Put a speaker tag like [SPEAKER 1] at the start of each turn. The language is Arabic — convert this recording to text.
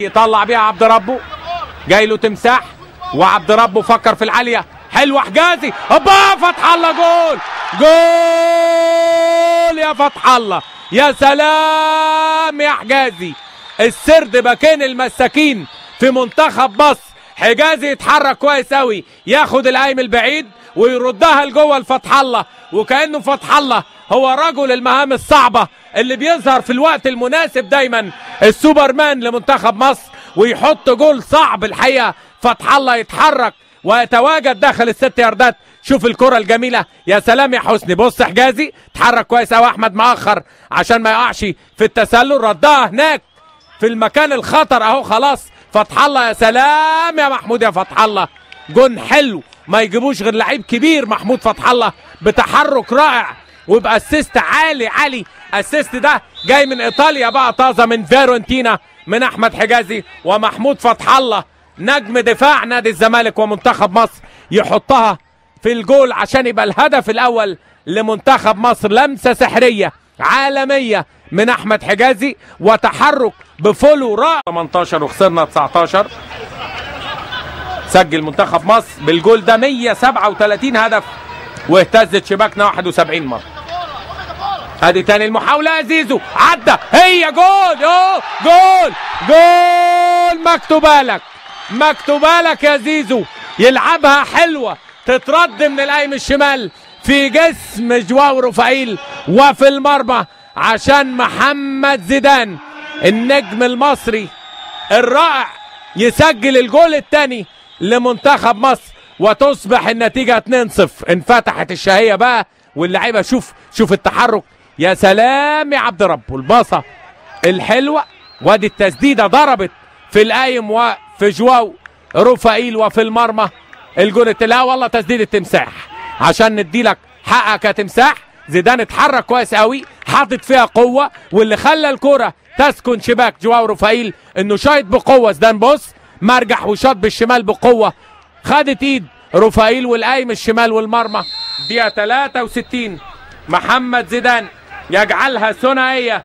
[SPEAKER 1] يطلع بيها عبد ربه، جاي له تمساح وعبد ربه فكر في العاليه، حلوه حجازي، هوبا فتح الله، جول جول يا فتح الله، يا سلام يا حجازي. السرد باكين المساكين في منتخب مصر، حجازي يتحرك كويس قوي، ياخد القايم البعيد ويردها لجوه لفتح الله، وكانه فتح الله هو رجل المهام الصعبه اللي بيظهر في الوقت المناسب دايما، السوبرمان لمنتخب مصر، ويحط جول صعب الحقيقه. فتح الله يتحرك ويتواجد داخل الست ياردات. شوف الكره الجميله، يا سلام يا حسني، بص حجازي اتحرك كويس قوي، احمد مأخر عشان ما يقعش في التسلل، ردها هناك في المكان الخطر اهو. خلاص فتح الله، يا سلام يا محمود يا فتح الله، جون حلو ما يجيبوش غير لعيب كبير محمود فتح الله، بتحرك رائع وباسيست عالي. اسيست ده جاي من ايطاليا بقى طازه من فيرونتينا من احمد حجازي. ومحمود فتح الله نجم دفاع نادي الزمالك ومنتخب مصر يحطها في الجول عشان يبقى الهدف الاول لمنتخب مصر. لمسه سحريه عالميه من احمد حجازي وتحرك بفولو رائع. 18 وخسرنا 19. سجل منتخب مصر بالجول ده 137 هدف واهتزت شباكنا 71 مره. ادي تاني المحاوله يا زيزو، عدى، هي جول، جول مكتوبه لك يا زيزو، يلعبها حلوه تترد من القايم الشمال في جسم جواو رفائيل وفي المرمى عشان محمد زيدان النجم المصري الرائع يسجل الجول الثاني لمنتخب مصر وتصبح النتيجه 2-0. انفتحت الشهيه بقى واللعيبه، شوف التحرك، يا سلام يا عبد رب، والباصه الحلوه، وادي التسديده ضربت في القايم وفي جواو رفائيل وفي المرمى. الجول لا والله تسديده تمساح عشان نديلك حقك يا تمساح. زيدان اتحرك كويس قوي، حاطط فيها قوه، واللي خلى الكوره تسكن شباك جواو رفائيل انه شايط بقوه. زيدان بص مرجح وشاط بالشمال بقوه، خدت ايد رفائيل والقايم الشمال والمرمى. دقيقه 63 محمد زيدان يجعلها ثنائيه